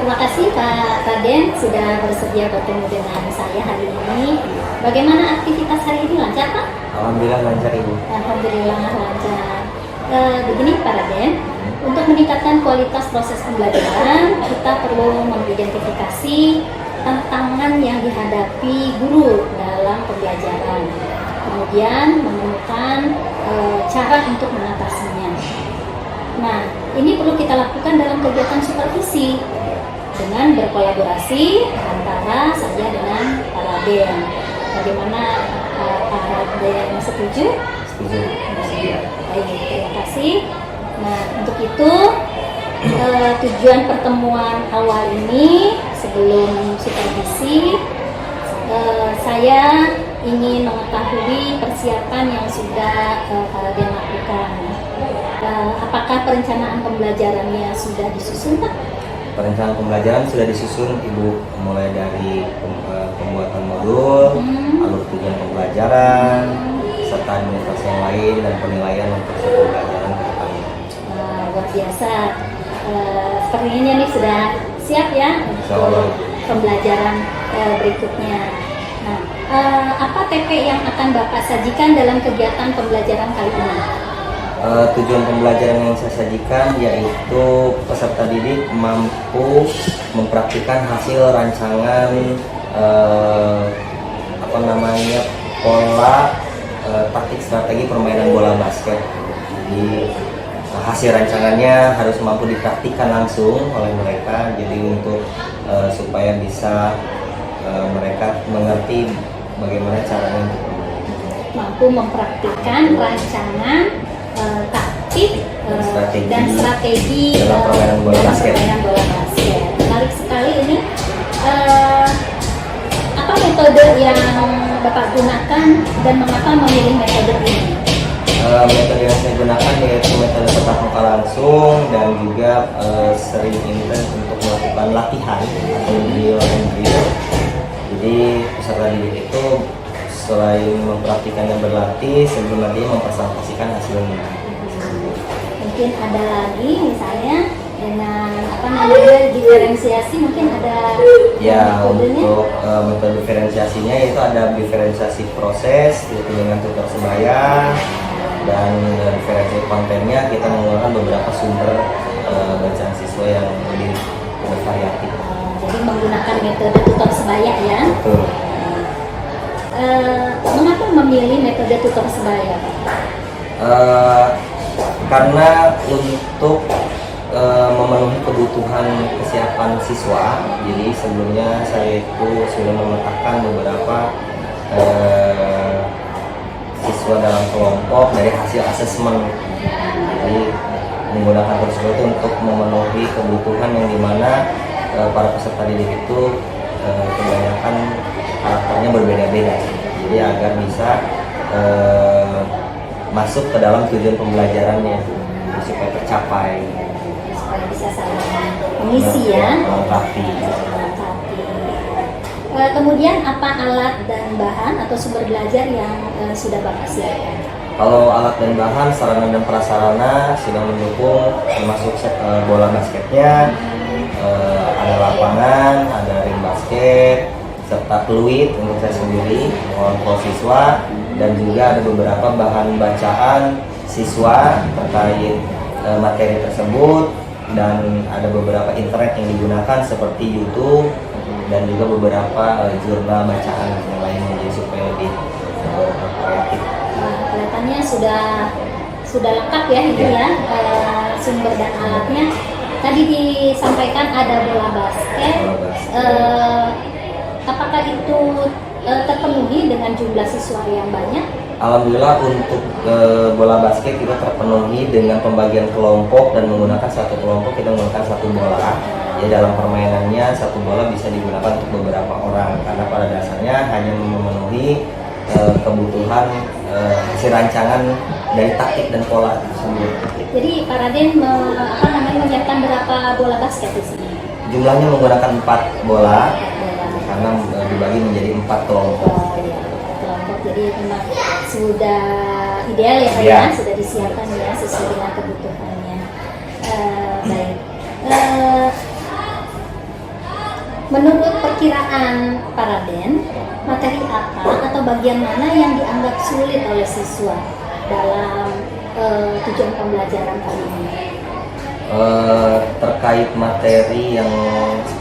Terima kasih Pak Raden sudah bersedia bertemu dengan saya hari ini. Bagaimana aktivitas hari ini, lancar Pak? Alhamdulillah lancar Ibu. Alhamdulillah lancar. Begini Pak Raden, untuk meningkatkan kualitas proses pembelajaran, kita perlu mengidentifikasi tantangan yang dihadapi guru dalam pembelajaran. Kemudian menemukan cara untuk mengatasinya. Nah, ini perlu kita lakukan dalam kegiatan supervisi dengan berkolaborasi antara saya dengan Pak Raden. Bagaimana Pak Raden setuju? Setuju. Baik, terima kasih. Nah, untuk itu tujuan pertemuan awal ini sebelum supervisi, saya ingin mengetahui persiapan yang sudah Pak Raden lakukan. Apakah perencanaan pembelajarannya sudah disusun, Pak? Perencanaan pembelajaran sudah disusun Ibu, mulai dari pembuatan modul, alur tujuan pembelajaran, serta administrasi yang lain dan penilaian untuk pembelajaran ke depannya. Luar biasa. Sepertinya nih sudah siap ya untuk pembelajaran berikutnya. Nah, apa TP yang akan Bapak sajikan dalam kegiatan pembelajaran kali ini? Tujuan pembelajaran yang saya sajikan yaitu peserta didik mampu mempraktikkan hasil rancangan pola taktik strategi permainan bola basket. Jadi hasil rancangannya harus mampu dipraktikkan langsung oleh mereka. Jadi untuk supaya bisa mereka mengerti bagaimana caranya untuk mampu mempraktikkan rancangan taktik dan strategi dalam permainan bola basket. Menarik sekali ini. Apa metode yang Bapak gunakan dan mengapa memilih metode ini? Metode yang saya gunakan yaitu metode tatap muka langsung dan juga sering intens untuk melakukan latihan atau drill and drill. Jadi peserta didik itu selain mempraktikkannya berlatih, sebelum latihan mempresentasikan hasilnya. Mungkin ada lagi misalnya dengan diferensiasi, mungkin ada ya metodenya? untuk metode diferensiasinya yaitu ada diferensiasi proses yaitu dengan tutor sebaya, dan diferensiasi kontennya kita menggunakan beberapa sumber bacaan siswa yang lebih bervariatif. Jadi menggunakan metode tutor sebaya ya. Betul. Mengapa memilih metode tutor sebaya, Pak? Karena untuk memenuhi kebutuhan kesiapan siswa, jadi sebelumnya saya itu sudah memetakan beberapa siswa dalam kelompok dari hasil asesmen. Jadi menggunakan tersebut untuk memenuhi kebutuhan yang dimana para peserta didik itu kebanyakan karakternya berbeda-beda, jadi agar bisa masuk ke dalam tujuan pembelajarannya supaya tercapai, supaya bisa saling mengisi ya, melengkapi. Kemudian apa alat dan bahan atau sumber belajar yang sudah Bapak siapkan? Kalau alat dan bahan, sarana dan prasarana sudah mendukung, termasuk bola basketnya, ada lapangan, ada ring basket, serta peluit untuk saya sendiri, mengontrol siswa, dan juga ada beberapa bahan bacaan siswa terkait materi tersebut, dan ada beberapa internet yang digunakan seperti YouTube dan juga beberapa jurnal bacaan yang lainnya, jadi supaya lebih kreatif. Kelihatannya sudah lengkap ya itu ya, sumber dan alatnya. Tadi disampaikan ada bola basket. Apakah itu terpenuhi dengan jumlah siswa yang banyak? Alhamdulillah untuk bola basket kita terpenuhi dengan pembagian kelompok dan menggunakan satu kelompok kita menggunakan satu bola. Ya dalam permainannya satu bola bisa digunakan untuk beberapa orang karena pada dasarnya hanya memenuhi kebutuhan hasil rancangan dari taktik dan pola tersebut. Jadi Pak Raden menyiapkan berapa bola basket di sini? Jumlahnya menggunakan 4 bola karena dibagi menjadi 4 kelompok. Oh iya, kelompok. Jadi memang sudah ideal ya Pak ya, sudah disiapkan ya sesuai dengan kebutuhannya. Baik. menurut perkiraan Pak Raden, materi apa atau bagian mana yang dianggap sulit oleh siswa dalam tujuan pembelajaran kali ini? Terkait materi yang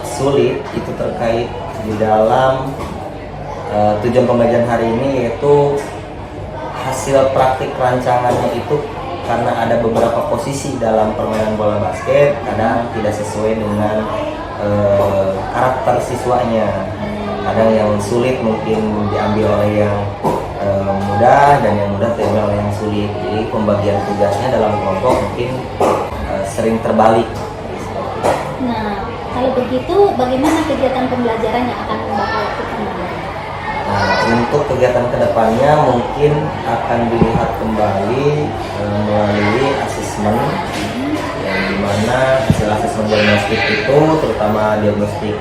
sulit itu terkait di dalam tujuan pembelajaran hari ini, yaitu hasil praktik rancangannya itu karena ada beberapa posisi dalam permainan bola basket kadang tidak sesuai dengan karakter siswanya. Kadang yang sulit mungkin diambil oleh yang mudah dan yang mudah diambil oleh yang sulit. Jadi pembagian tugasnya dalam kelompok mungkin sering terbalik. Nah, kalau begitu bagaimana kegiatan pembelajaran yang akan Bapak lakukan? Nah, untuk kegiatan kedepannya mungkin akan dilihat kembali melalui asesmen, yang dimana hasil asesmen diagnostik itu terutama diagnostik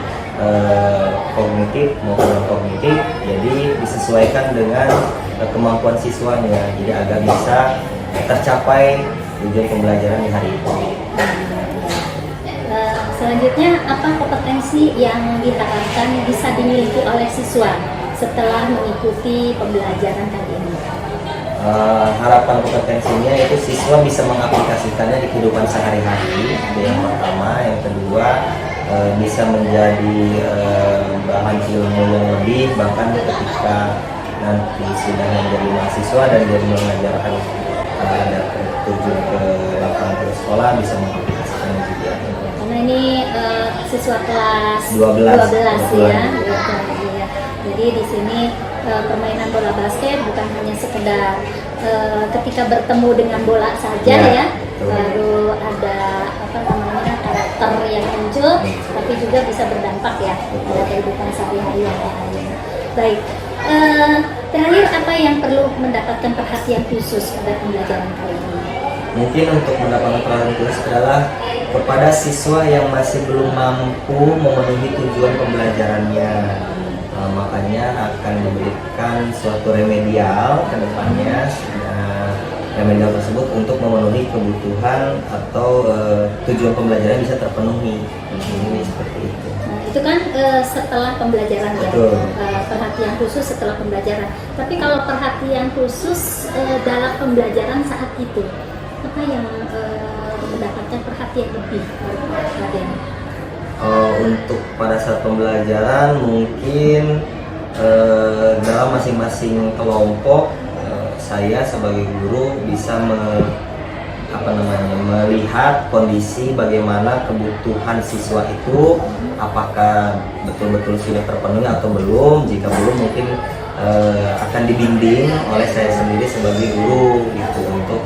kognitif maupun non kognitif, jadi disesuaikan dengan kemampuan siswanya, jadi agar bisa tercapai tujuan pembelajaran di hari itu. Selanjutnya, apa kompetensi yang diharapkan bisa dimiliki oleh siswa setelah mengikuti pembelajaran kali ini? Harapan kompetensinya itu siswa bisa mengaplikasikannya di kehidupan sehari-hari, itu yang pertama. Yang kedua, bisa menjadi bahan ilmu yang lebih, bahkan ketika nanti sudah menjadi mahasiswa dan dia mengajarkan ada terjun ke lapangan ke sekolah, bisa mengaplikasikannya juga. Karena ini siswa kelas 12 ya. Ya. Jadi di sini permainan bola basket bukan hanya sekedar ketika bertemu dengan bola saja ya. Lalu ada karakter yang muncul, tapi juga bisa berdampak ya pada kehidupan sehari-hari yang lain. Baik, terakhir apa yang perlu mendapatkan perhatian khusus pada pembelajaran kali ini? Mungkin untuk mendapatkan perhatian khusus adalah kepada siswa yang masih belum mampu memenuhi tujuan pembelajarannya. Makanya akan diberikan suatu remedial ke depannya. Remedial tersebut untuk memenuhi kebutuhan atau tujuan pembelajaran bisa terpenuhi. Ini seperti itu. Nah, itu kan setelah pembelajaran ya, perhatian khusus setelah pembelajaran. Tapi kalau perhatian khusus dalam pembelajaran saat itu, apa yang mendapatkan perhatian lebih, Raden? Untuk pada saat pembelajaran mungkin dalam masing-masing kelompok, saya sebagai guru bisa melihat kondisi bagaimana kebutuhan siswa itu, apakah betul-betul sudah terpenuhi atau belum. Jika belum, mungkin akan dibimbing oleh saya sendiri sebagai guru gitu, untuk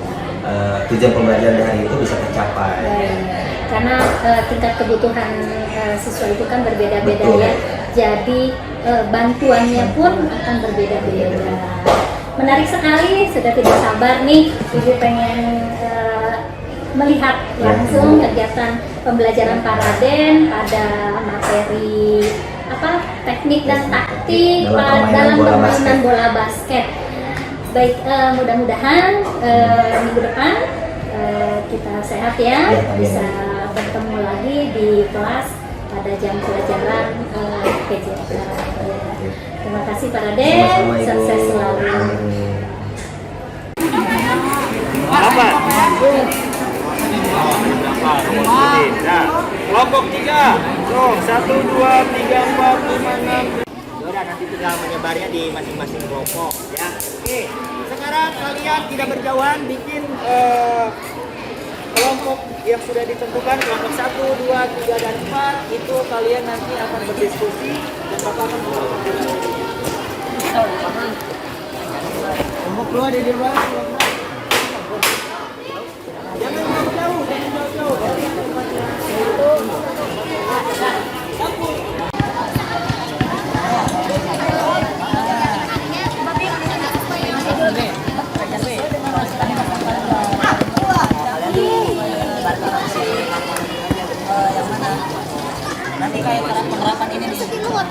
tujuan pembelajaran hari itu bisa tercapai. Karena tingkat kebutuhan siswa itu kan berbeda-beda ya, jadi bantuannya pun akan berbeda-beda. Menarik sekali, sudah tidak sabar nih Ibu pengen melihat langsung kegiatan pembelajaran Pak Raden pada materi teknik dan taktik dalam permainan bola basket. Baik, mudah-mudahan minggu depan kita sehat ya, bisa bertemu lagi di kelas pada jam pelajaran PJK. Terima kasih Pak Raden, sukses selalu. Apa? Nah, kelompok 3. So, 1, 2, 3, 4, 5, 6. Yaudah, nanti tinggal menyebarnya di masing-masing kelompok ya. Oke, sekarang kalian tidak berjauhan, bikin kelompok yang sudah ditentukan, kelompok 1, 2, 3, dan 4. Itu kalian nanti akan berdiskusi dan Bapak akan kelompok 2 di luar. Jangan jauh-jauh, jangan jauh-jauh. Nanti kayak penerapan ini di luar.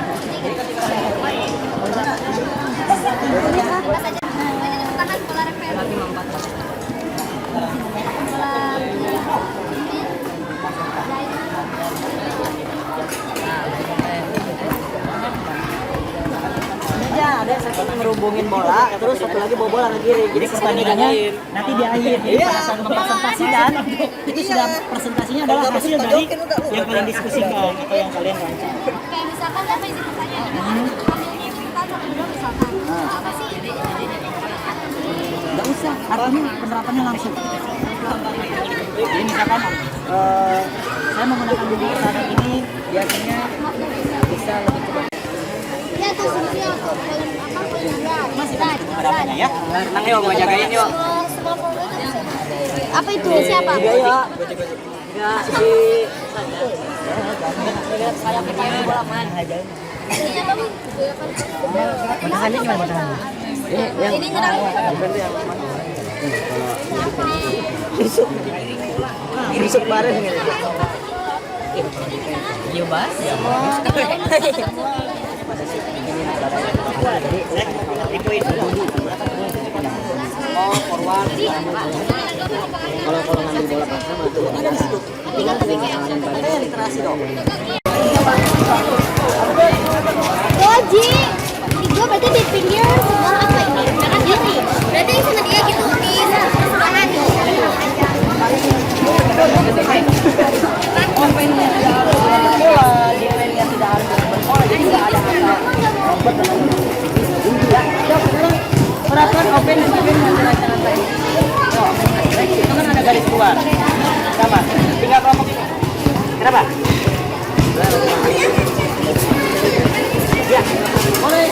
hubungin bola, terus satu lagi bawa bola ke kiri. Jadi pertandingannya nanti di akhir. Jadi pada saat mempresentasikan, itu sudah presentasinya adalah hasil dari yang kalian diskusikan atau yang kalian rancang. Kayak misalkan apa yang ditanya hasilnya kita satu dua misalkan apa sih Nggak usah, artinya penerapannya langsung. Jadi misalkan saya menggunakan bibit saat ini biasanya bisa lebih cepat. ya tuh sini atau apa Masih penerapannya ya. Tenang yuk, mau jagain yuk. apa itu siapa Ya, si saya pengen bola man. Menahannya gimana menahannya? ini nyerang Risuk bareng gitu. Iya, Bas. Oh, forward. Kalau ngambil bola pasang itu ada di situ. Tinggal yang literasi dong. Goji gue berarti di pinggir sebelah apa ini kanan kiri berarti sama dia gitu di sebelah kanan Dia mainnya tidak harus berbola, jadi nggak ada peraturan open dan defense yang dilaksanakan tadi. Itu kan ada garis keluar. Sama. Tinggal kelompok ini. Kenapa? Ya, boleh.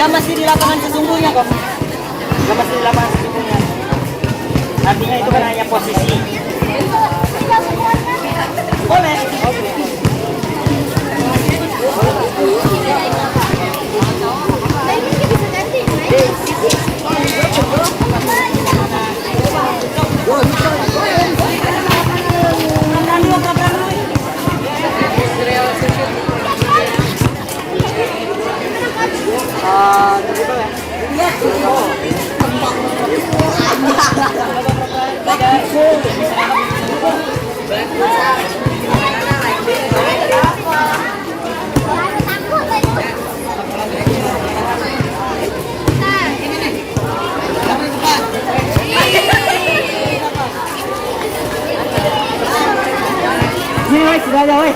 Gak mesti di lapangan sesungguhnya kok. Gak mesti di lapangan sesungguhnya. Artinya itu kan hanya posisi. Boleh. Oke. Ini woi, sudah ada woi.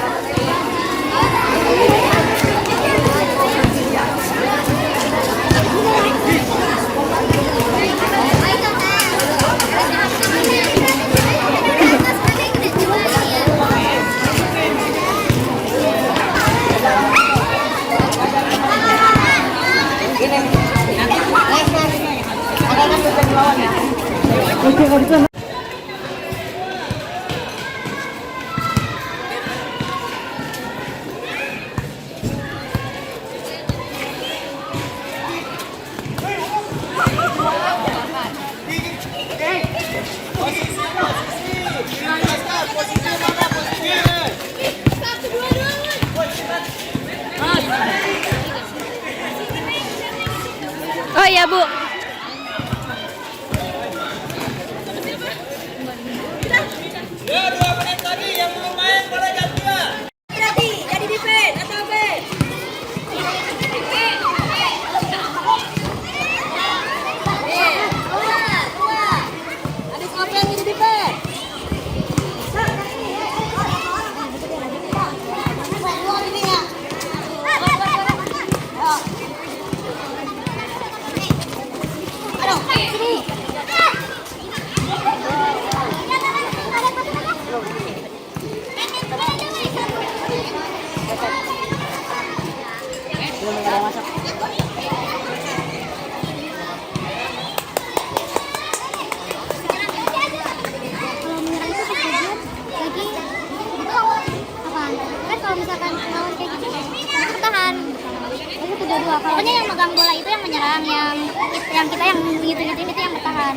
oh iya Bu jadi defense atau back habis open jadi defense kalau menyerang itu kejadian lagi apaan? Kan kalau misalkan lawan kayak gitu itu bertahan itu kedua-dua pokoknya yang megang bola itu yang menyerang yang kita yang gitu-gituin itu yang bertahan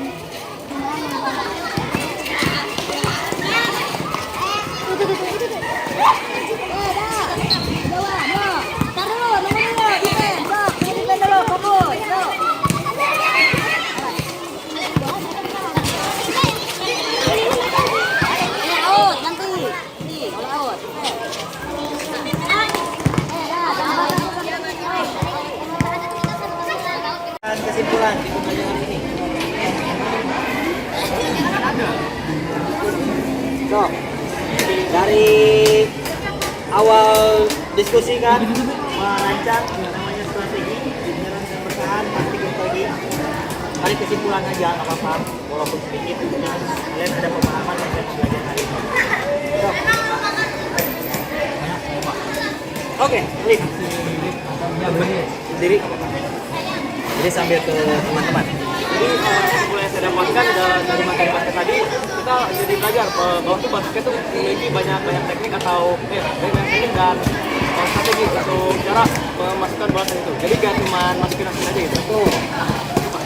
Kesimpulan kesimpulan di pembelajaran ini? So, dari awal diskusi kan merancang namanya strategi penyerang dan bertahan pasti strategi. Tarik kesimpulan aja nggak apa-apa walaupun sedikit kalian ada pemahaman yang saya belajar hari ini. So. Oke, Lip. Sendiri. Jadi sambil ke teman-teman. Jadi mulai saya dapatkan dari materi basket tadi, kita jadi belajar bahwa tuh basket tuh memiliki banyak teknik atau banyak teknik dan strategi untuk cara memasukkan bola itu. Jadi gak cuma masukin aja gitu.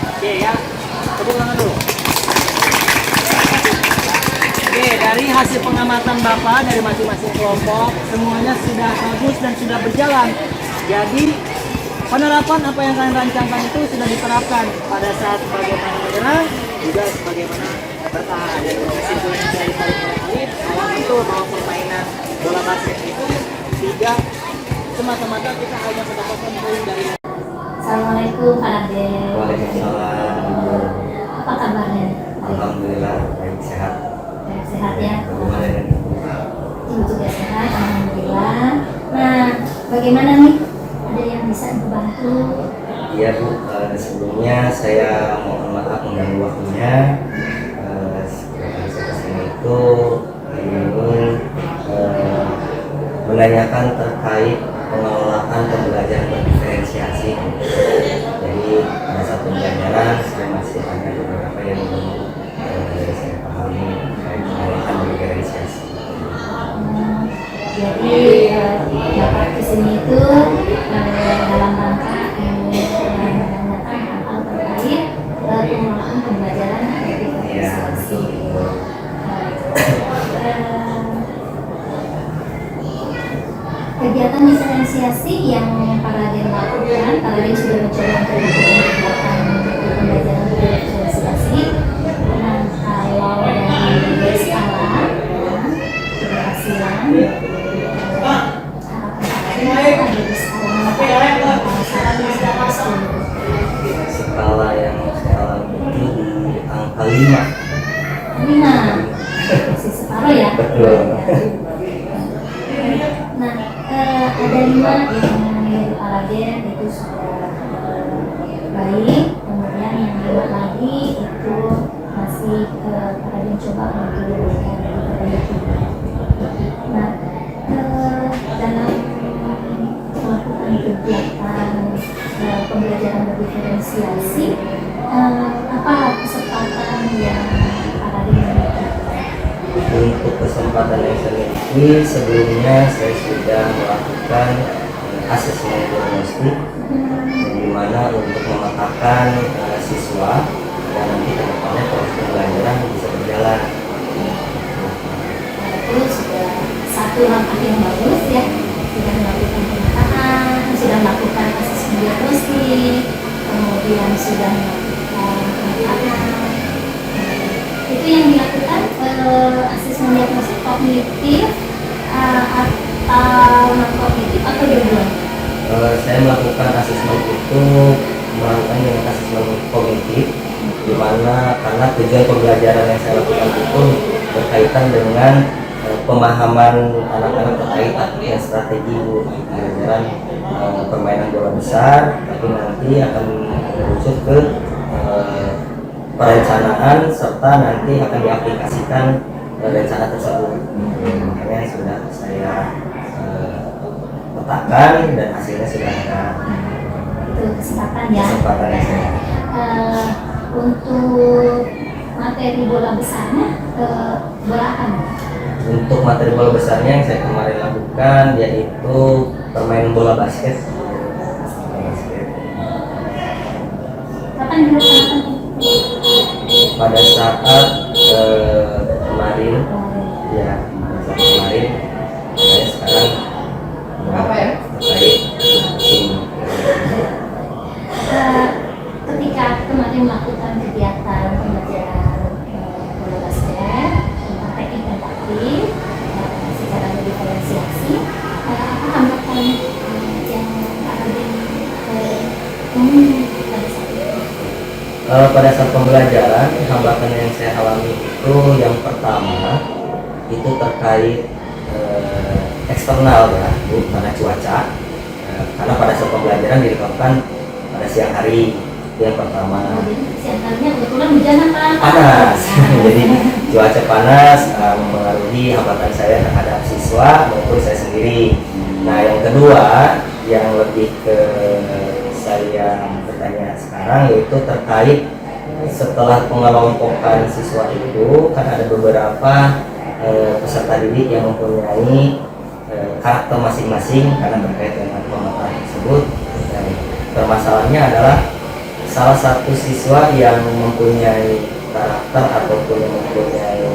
Oke ya, tepuk tangan dulu. Oke, dari hasil pengamatan Bapak dari masing-masing kelompok, semuanya sudah bagus dan sudah berjalan. Jadi, penerapan apa yang kalian rancangkan itu sudah diterapkan pada saat bagaimana menyerang, juga sebagaimana bertahan. Dan kesimpulan dari tarik menarik, awal itu bahwa permainan bola basket itu tidak semata-mata kita hanya mendapatkan poin dari. Assalamualaikum Pak Ade. Waalaikumsalam. Apa kabarnya? Alhamdulillah baik sehat. Baik, sehat ya. Bagaimana dengan Ibu juga sehat, alhamdulillah. Nah, bagaimana nih? Ada yang bisa dibantu? Iya Bu, sebelumnya saya mohon maaf mengganggu waktunya. Saya kesini itu ingin menanyakan terkait pengelolaan pembelajaran berdiferensiasi. Jadi pada saat pembelajaran saya masih ada beberapa yang belum saya pahami terkait pengelolaan berdiferensiasi. Jadi Bapak kesini itu dalam rangka menanyakan hal-hal terkait pengelolaan pembelajaran diferensiasi. Kegiatan diferensiasi yang Paraden lakukan, Paraden sudah mencoba untuk melakukan pembelajaran diferensiasi. Nah, kalau dari skala keberhasilan, Skala yang sekarang itu di angka 5. 5 masih separuh ya. Betul. Nah, ada 5 yang menurut Paraden itu sudah baik. Kemudian yang 5 lagi itu masih Paraden coba untuk diperbaiki. Nah, dalam melakukan kegiatan pembelajaran berdiferensiasi, apa kesempatan yang Paraden miliki? Untuk kesempatan yang saya miliki, sebelumnya saya sudah melakukan asesmen diagnostik, di mana untuk memetakan siswa yang nanti ke depannya proses pembelajaran bisa berjalan. Itu sudah satu langkah yang bagus ya, sudah melakukan pemetaan, sudah melakukan asesmen diagnostik, kemudian sudah melakukan pemetaan. Itu yang dilakukan asesmen diagnostik kognitif atau non kognitif atau dua-duanya? Saya melakukan asesmen itu melakukan dengan asesmen kognitif, di mana karena tujuan pembelajaran yang saya lakukan itu berkaitan dengan pemahaman anak-anak terkait artinya strategi pembelajaran permainan bola besar, tapi nanti akan merujuk ke perencanaan serta nanti akan diaplikasikan rencana tersebut. Makanya sudah saya letakkan dan hasilnya sudah ada. Itu kesempatan ya. Kesempatan yang saya. Untuk materi bola besarnya bola apa? Untuk materi bola besarnya yang saya kemarin lakukan yaitu permainan bola basket. Kapan dilaksanakan? Pada saat kemarin, ya pada saat kemarin, saya sekarang terkait tim. Ketika kemarin melakukan kegiatan pembelajaran bola basket tentang teknik dan taktik secara diferensiasi, apa hambatan yang Paraden temui pada saat itu? Pada saat pembelajaran, hambatan yang saya alami itu yang pertama itu terkait eksternal ya, Bu, karena cuaca. Karena pada saat pembelajaran dilakukan pada siang hari, itu yang pertama. Jadi siang harinya kebetulan hujan apa? Panas, jadi cuaca panas mempengaruhi hambatan saya terhadap siswa maupun saya sendiri. Nah, yang kedua yang lebih ke saya bertanya sekarang yaitu terkait setelah pengelompokan siswa itu kan ada beberapa peserta didik yang mempunyai karakter masing-masing karena berkait dengan pemetaan tersebut. Dan permasalahannya adalah salah satu siswa yang mempunyai karakter ataupun yang mempunyai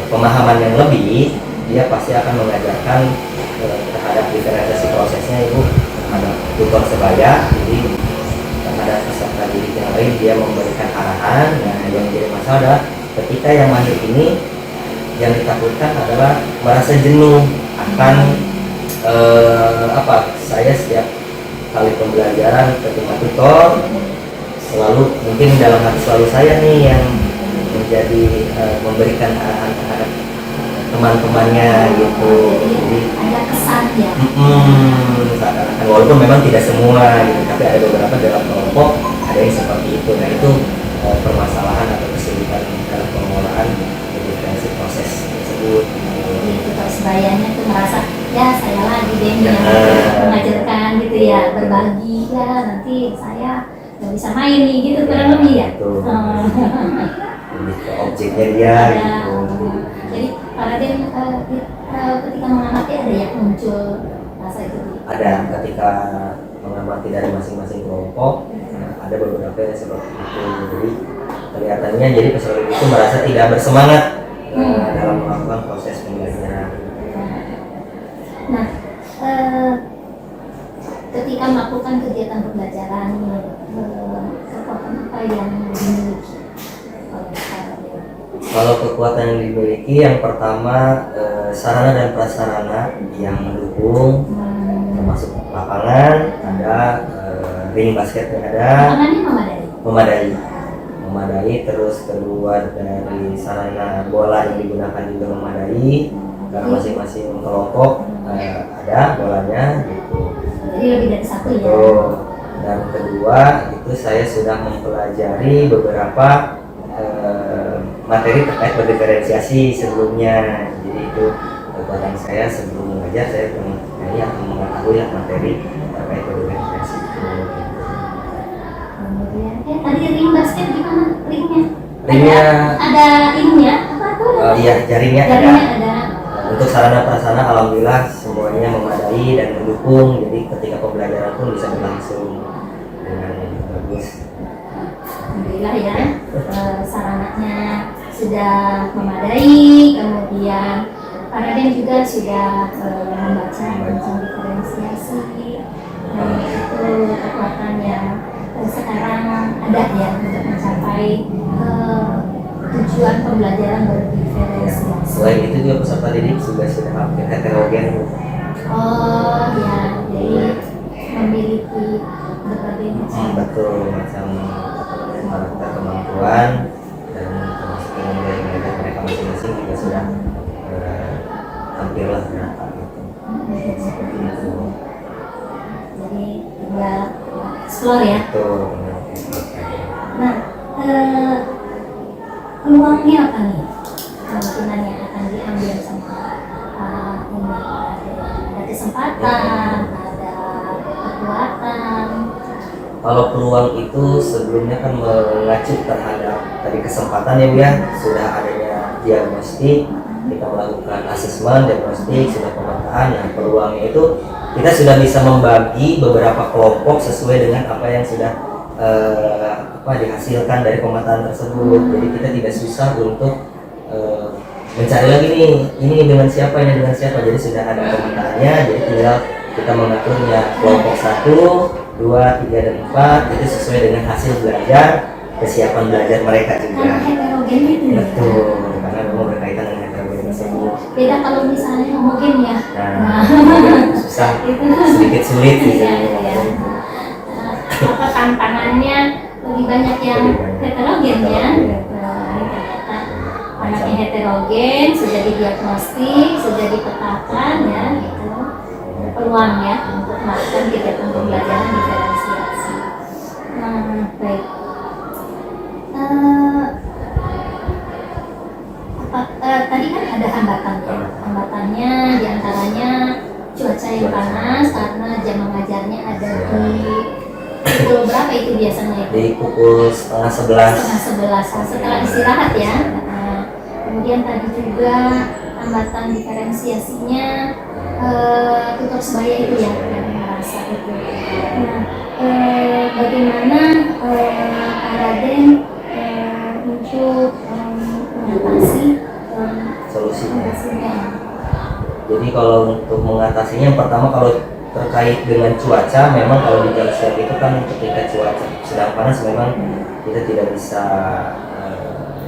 pemahaman yang lebih, dia pasti akan mengajarkan terhadap diferensiasi prosesnya itu terhadap tutor sebaya. Jadi terhadap peserta didik yang lain dia memberikan arahan. Nah, yang menjadi masalah adalah ketika yang mahir ini yang ditakutkan adalah merasa jenuh akan saya setiap kali pembelajaran ketika tutor selalu mungkin dalam hati selalu saya nih yang menjadi memberikan arahan terhadap teman-temannya gitu. Jadi ada kesan ya. Seakan-akan walaupun memang tidak semua gitu, tapi ada beberapa dalam kelompok ada yang seperti itu. Nah, itu permasalahan atau kesulitan dalam pengelolaan diferensi proses tersebut. Jadi tutor sebayanya tuh merasa ya saya lagi deh yang mengajarkan gitu ya, berbagi ya, nanti saya nggak bisa main nih gitu kurang lebih ya. Lebih ke objeknya dia gitu. Jadi Raden ketika mengamati ada yang muncul rasa itu. Ada ketika mengamati dari masing-masing kelompok, ada beberapa yang seperti itu. Jadi kelihatannya jadi peserta itu merasa tidak bersemangat dalam melakukan proses pembelajaran. Nah, ketika melakukan kegiatan pembelajaran, kekuatan apa yang dimiliki oleh Raden? Kalau kekuatan yang dimiliki, yang pertama sarana dan prasarana yang mendukung, termasuk lapangan, ada ring basketnya ada, Lapangannya memadai. Terus kedua dari sarana bola yang digunakan juga memadai, karena masing-masing kelompok ada bolanya gitu. Jadi lebih dari satu ya. Betul. Dan kedua itu saya sudah mempelajari beberapa materi terkait berdiferensiasi sebelumnya. Jadi itu kekuatan saya sebelum mengajar, saya akan mengetahui materi terkait berdiferensiasi itu. Kemudian tadi ring basket gimana ringnya? Ringnya ada ininya apa tuh? Iya, jaringnya Jaringnya ada. ada. Untuk sarana prasarana alhamdulillah semuanya memadai dan mendukung. Jadi ketika pembelajaran pun bisa berlangsung dengan bagus. Alhamdulillah ya, sarananya sudah memadai, kemudian Pak Raden juga sudah membaca tentang diferensiasi, itu kekuatan yang sekarang ada ya untuk mencapai tujuan pembelajaran berdiferensiasi. Selain itu juga peserta didik juga sudah hampir heterogen. Oh ya, jadi memiliki berbagai macam. Betul, macam karakter kemampuan dan termasuk dengan nilai mereka masing-masing juga sudah hampirlah rata gitu. Seperti itu. Jadi tinggal explore ya. Betul. Nah, peluangnya apa nih? Kemungkinan yang akan diambil sama ini ada kesempatan, ada kekuatan. Kalau peluang itu sebelumnya kan mengacu terhadap tadi kesempatan ya Bu ya, sudah adanya diagnostik, kita melakukan asesmen, diagnostik, sudah pemetaan. Nah, peluangnya itu kita sudah bisa membagi beberapa kelompok sesuai dengan apa yang sudah dihasilkan dari pemetaan tersebut. Jadi kita tidak susah untuk mencari lagi nih, ini dengan siapa, ini dengan siapa. Jadi sudah ada pemetaannya, jadi tinggal kita mengaturnya kelompok 1, 2, 3, dan 4 itu sesuai dengan hasil belajar, kesiapan belajar mereka juga. Karena heterogen itu ya. Betul, karena memang berkaitan dengan heterogen tersebut. Beda kalau misalnya homogen ya. Nah, susah, sedikit sulit gitu. Iya. Apa tantangannya lebih banyak yang heterogen ya. Nah, ini ternyata anaknya heterogen, sudah didiagnostik, sudah dipetakan ya, gitu. Ada peluang ya untuk melakukan kegiatan pembelajaran diferensiasi. Baik. Tadi kan ada hambatan ya. Hambatannya diantaranya cuaca yang panas karena jam mengajarnya ada di pukul berapa itu biasanya itu? Di pukul setengah 11. Setelah istirahat ya. Kemudian tadi juga hambatan diferensiasinya tutor sebaya itu ya yang merasa itu. Nah, bagaimana Pak Raden untuk mengatasi Solusinya. Jadi kalau untuk mengatasinya, yang pertama kalau terkait dengan cuaca, memang kalau di jam siap itu kan ketika cuaca sedang panas memang kita tidak bisa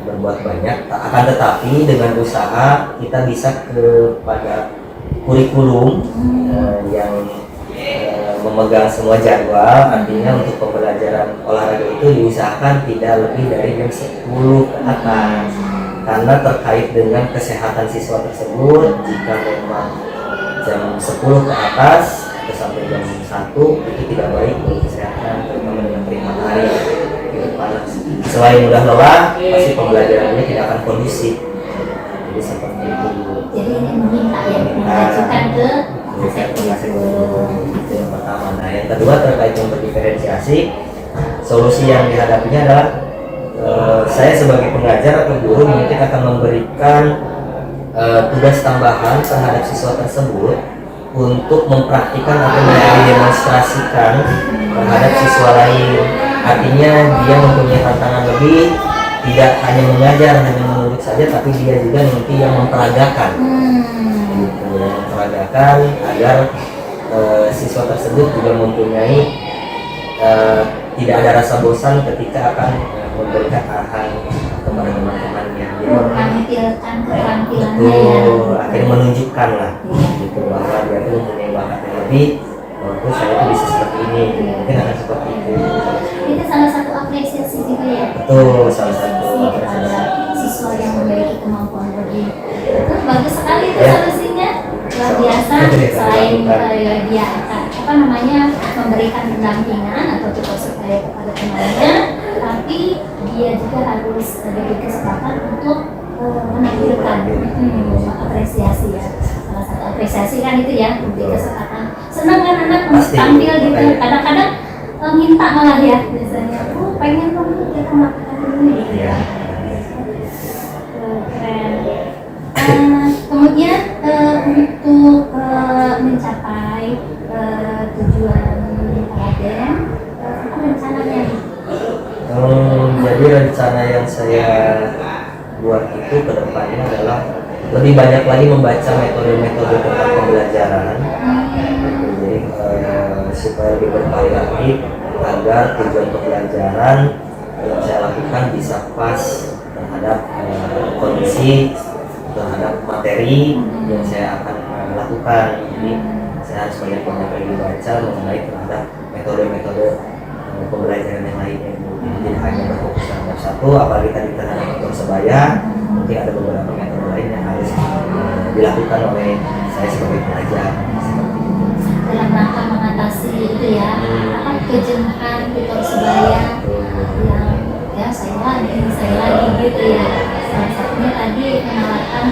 berbuat banyak. Akan tetapi dengan usaha kita bisa kepada kurikulum yang memegang semua jadwal. Artinya untuk pembelajaran olahraga itu diusahakan tidak lebih dari jam 10 ke atas. Karena terkait dengan kesehatan siswa tersebut, jika memang jam 10 ke atas atau sampai jam 1 itu tidak baik untuk kesehatan, terutama dengan terik matahari yang panas. Selain mudah lelah, pasti pembelajarannya tidak akan kondusif. Jadi seperti itu. Jadi ini meminta ya, mengajukan ke itu yang pertama. Nah, yang kedua terkait dengan diferensiasi, solusi yang dihadapinya adalah saya sebagai pengajar atau guru mungkin akan memberikan tugas tambahan terhadap siswa tersebut untuk mempraktikkan atau mendemonstrasikan terhadap siswa lain. Artinya dia mempunyai tantangan lebih, tidak hanya mengajar, hanya menunjuk saja, tapi dia juga nanti yang memperagakan, memperagakan agar siswa tersebut juga mempunyai tidak ada rasa bosan ketika akan memberikan arahan kepada teman-temannya. Menampilkan keterampilannya ya. Betul, akhirnya menunjukkan lah gitu bahwa dia tuh mempunyai bakat yang lebih, bahwa saya tuh bisa seperti ini, mungkin akan seperti itu. Itu salah satu apresiasi juga ya. Betul, salah satu kepada siswa yang memiliki kemampuan lebih. Itu bagus sekali itu Ya. solusinya. Luar biasa. Selain dia akan memberikan pendampingan atau tutor supaya kepada temannya, tapi dia juga harus diberi kesempatan untuk menampilkan apresiasi ya. Salah satu apresiasi kan itu ya, memberi kesempatan. Senang kan anak Pasti. tampil gitu. Kadang-kadang minta malah ya biasanya. Pengen dong kita melakukan ini gitu ya. Keren. Kemudian untuk mencapai tujuan Raden, apa rencananya nih? Jadi rencana yang saya buat itu ke depannya adalah lebih banyak lagi membaca metode-metode tentang pembelajaran. Jadi supaya lebih bervariatif agar tujuan pembelajaran yang saya lakukan bisa pas terhadap kondisi, terhadap materi yang saya akan lakukan. Jadi saya harus banyak-banyak lagi baca mengenai terhadap metode-metode pembelajaran yang lainnya. Jadi tidak hanya berfokus terhadap satu, apalagi tadi terhadap tutor sebaya, mungkin ada beberapa metode lain yang harus dilakukan oleh saya sebagai pengajar. Dalam rangka mengatasi itu ya, kejenuhan tutor sebaya yang ya saya lagi gitu ya. Salah satunya tadi menawarkan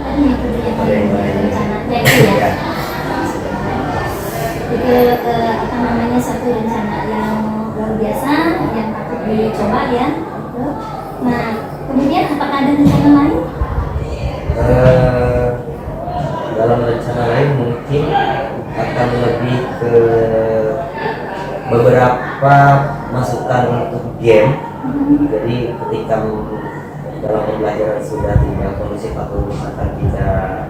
tadi metode yang rencananya itu ya. Itu satu rencana yang luar biasa yang patut dicoba ya. Gitu. Nah, kemudian apakah ada rencana lain? Dalam rencana lain mungkin akan lebih ke beberapa masukan untuk game. Jadi ketika dalam pembelajaran sudah tidak kondusif atau misalkan tidak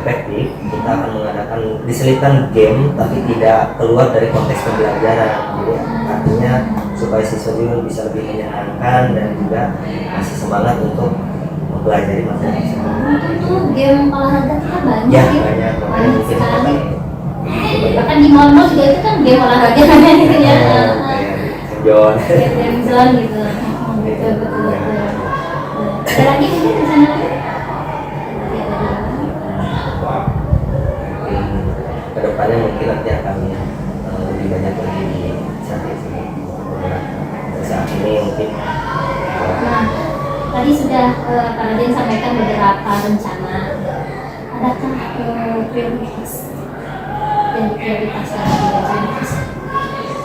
efektif, kita akan mengadakan diselipkan game tapi tidak keluar dari konteks pembelajaran. Jadi artinya supaya siswa juga bisa lebih menyenangkan dan juga masih semangat untuk mempelajari materi tersebut. Itu game olahraga kita banyak Ya, ya, banyak sekali. Bahkan di mall-mall juga itu kan game olahraga gitu ya. John. game zone gitu. Betul betul betul. Ada lagi mungkin di sana? Mungkin kedepannya mungkin nanti akan lebih banyak lagi di saat ini. Saat ini mungkin Nah, tadi sudah Pak Raden sampaikan beberapa rencana. Adakah prioritas yang diprioritaskan di Belajar?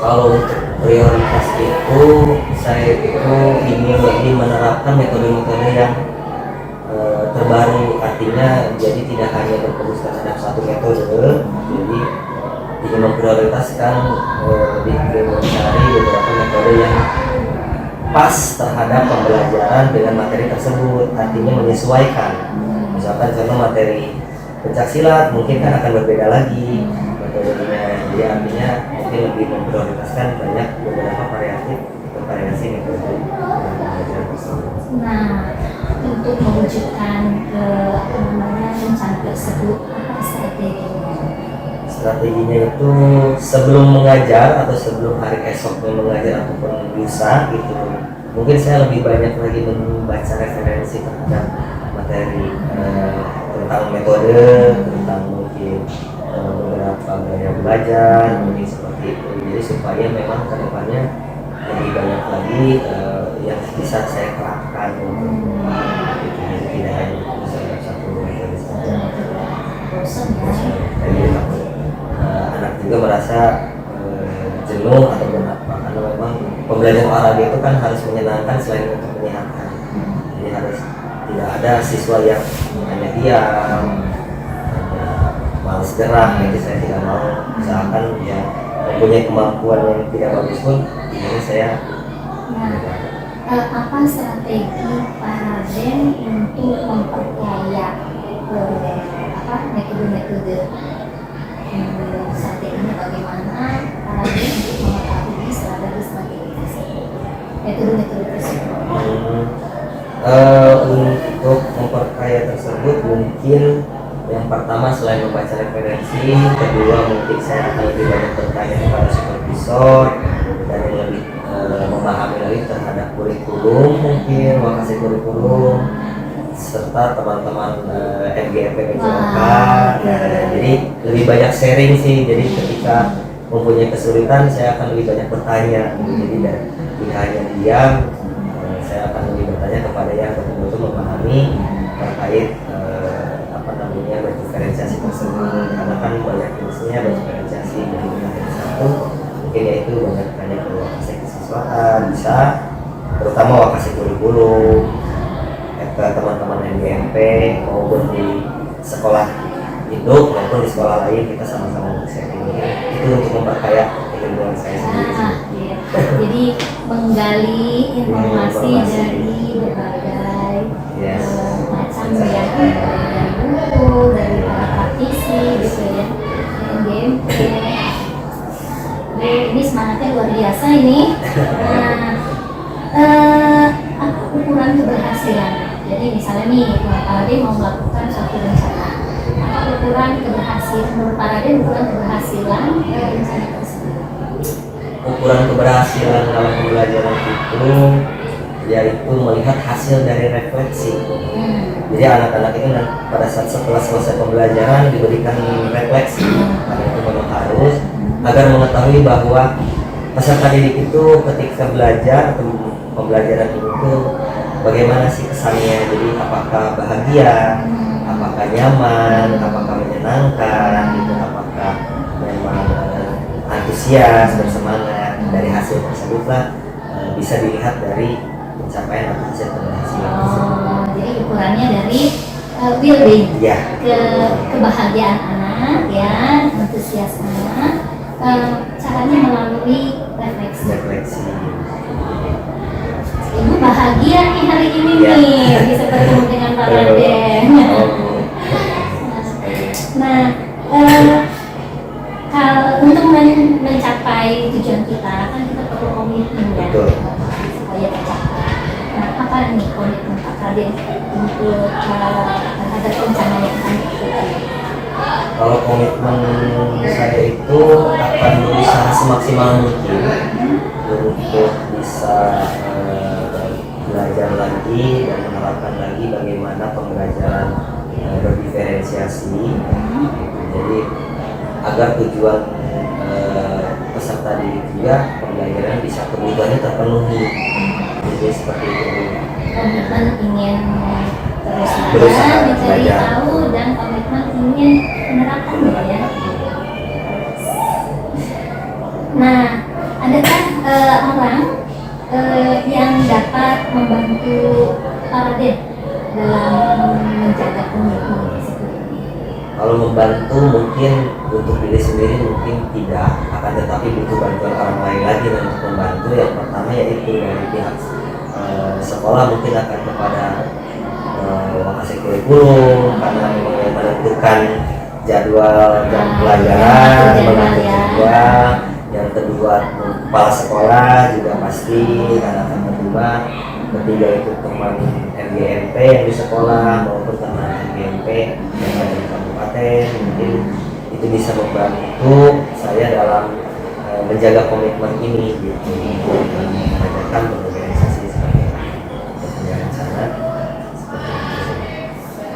kalau untuk prioritas itu saya itu ingin lebih menerapkan metode-metode yang terbaru, artinya jadi tidak hanya berfokus terhadap satu metode, jadi ingin memprioritaskan lebih ke mencari beberapa metode yang pas terhadap pembelajaran dengan materi tersebut, artinya menyesuaikan. Misalkan contoh materi pencaksilat mungkin kan akan berbeda lagi metodenya, jadi artinya mungkin lebih memprioritaskan banyak beberapa variasi metode pembelajaran tersebut. Nah, untuk mewujudkan rencana tersebut, apa strateginya? Strateginya itu sebelum mengajar atau sebelum hari esoknya mengajar ataupun lusa gitu, mungkin saya lebih banyak lagi membaca referensi terhadap materi tentang metode, tentang mungkin beberapa gaya belajar, mungkin seperti itu. Jadi supaya memang kedepannya lebih banyak lagi yang bisa saya terapkan untuk tidak hanya misalnya satu metode saja. Bosan ya? Jadi anak juga merasa jenuh atau apa, karena memang pembelajaran olahraga itu kan harus menyenangkan selain untuk menyehatkan. Jadi harus tidak ada siswa yang hanya diam, malas gerak, jadi saya tidak mau. Misalkan ya mempunyai kemampuan yang tidak bagus pun, ini saya. Nah, apa strategi Pak Raden untuk memperkaya metode-metode strateginya, bagaimana Pak Raden untuk mengetahui strategi tersebut, metode-metode tersebut? Untuk memperkaya tersebut mungkin yang pertama selain membaca referensi, kedua mungkin saya akan lebih banyak bertanya kepada supervisor dan yang lebih memahami lagi terhadap kurikulum, mungkin makasih kurikulum serta teman-teman MGMP PJOK. Jadi lebih banyak sharing sih, jadi ketika mempunyai kesulitan saya akan lebih banyak bertanya, jadi tidak hanya diam, saya akan lebih bertanya kepada yang betul-betul memahami terkait berdiferensiasi tersebut, karena kan banyak jenisnya berdiferensiasi. Jadi dari satu mungkin yaitu banyak tanya ke wakasi kesiswaan, bisa terutama wakasi kurikulum ke teman-teman MGMP maupun di sekolah induk maupun di sekolah lain, kita sama-sama sharing itu untuk memperkaya keilmuan saya sendiri. Iya. Jadi menggali informasi dari berbagai macam ya, dari buku, dari para praktisi gitu ya, MGMP. Ini semangatnya luar biasa ini. Apa ukuran keberhasilan? Jadi misalnya nih Pak Raden mau melakukan suatu rencana, apa ukuran keberhasilan menurut Pak Raden, ukuran keberhasilan rencana tersebut? Ukuran keberhasilan dalam pembelajaran itu yaitu melihat hasil dari refleksi. Jadi anak-anak itu pada saat setelah selesai pembelajaran diberikan refleksi, karena itu memang harus agar mengetahui bahwa peserta didik itu ketika belajar atau pembelajaran itu bagaimana sih kesannya. Jadi apakah bahagia, apakah nyaman, apakah menyenangkan, gitu, apakah memang antusias, bersemangat. Dari hasil tersebutlah bisa dilihat dari pencapaian atau hasil keberhasilan. Jadi ukurannya dari well-being, ya, kebahagiaan anak, ya, antusias anak, caranya melalui refleksi. Ibu bahagia nih hari ini nih bisa bertemu dengan Pak Raden. Nah, untuk mencapai tujuan kita kan kita perlu komitmen ya, supaya tercapai. Nah, apa nih komitmen Pak Raden untuk terhadap rencana yang akan dilakukan? Kalau komitmen saya itu akan berusaha semaksimal mungkin untuk bisa belajar lagi dan menerapkan lagi bagaimana pembelajaran berdiferensiasi. Jadi agar tujuan peserta didik juga pembelajaran bisa kebutuhannya terpenuhi. Jadi seperti itu. Komitmen ingin terus Berusaha mencari belajar. tahu dan komitmen ingin menerapkan ya. Nah, adakah orang yang dapat membantu Paraden dalam menjaga komitmen tersebut? Kalau membantu mungkin untuk diri sendiri mungkin tidak, akan tetapi butuh bantuan orang lain lagi untuk membantu. Yang pertama yaitu dari pihak sekolah mungkin akan kepada wakasek kurikulum karena memang yang menentukan jadwal jam pelajaran, mengatur jadwal. Yang kedua kepala sekolah juga pasti karena akan berubah. Ketiga itu teman MGMP yang di sekolah maupun teman MGMP yang ada di kabupaten, mungkin itu bisa membantu saya dalam menjaga komitmen ini gitu, mengajarkan berorganisasi seperti pembelajaran sana seperti itu.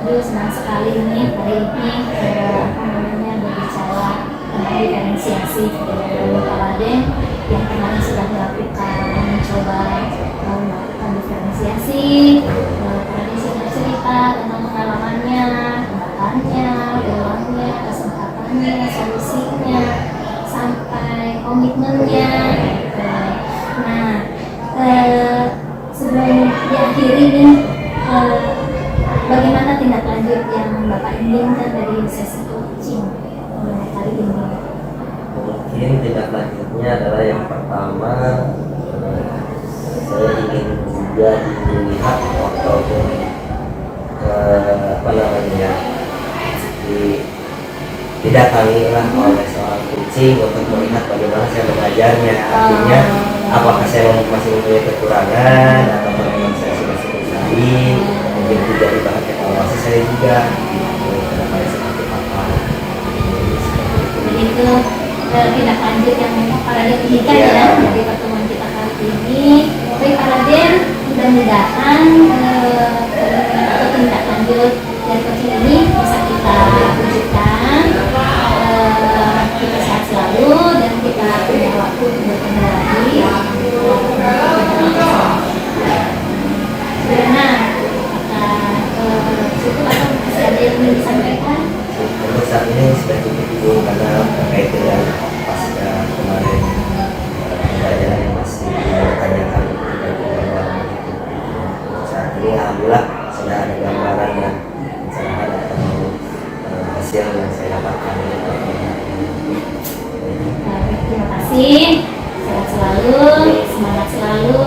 Aduh, senang sekali nih hari ini apa namanya berbicara tentang diferensiasi dari Paraden yang kemarin sudah melakukan mencoba melakukan diferensiasi. Paraden sudah cerita tentang pengalamannya, kebakannya, peluangnya, kesempatannya, solusinya, sampai komitmennya. Nah, sebelum diakhiri nih, bagaimana tindak lanjut yang Bapak inginkan dari sesi coaching kali ini? Mungkin tindak lanjutnya adalah yang pertama, saya ingin juga dilihat ataupun apa namanya ya, didatangi lah oleh seorang coaching untuk melihat bagaimana saya mengajarnya. Artinya apakah saya masih mempunyai kekurangan atau memang saya sudah selesai, mungkin tidak dibahas evaluasi saya juga kedepannya seperti apa. Jadi itu tindak lanjut yang Paraden inginkan ya dari pertemuan kita kali ini. Baik Paraden, mudah-mudahan atau tindak lanjut dari coaching ini bisa kita wujudkan. Kita sehat selalu dan kita punya waktu untuk bertemu lagi. Karena cukup atau masih ada yang ingin disampaikan? Untuk saat ini sudah cukup dulu karena terkait dengan pasca kemarin saya yang masih ditanyakan dan pengeluaran itu. Saat ini alhamdulillah sudah ada gambaran dan pencerahan atau hasil yang saya dapatkan. Terima kasih. Sehat selalu, semangat selalu.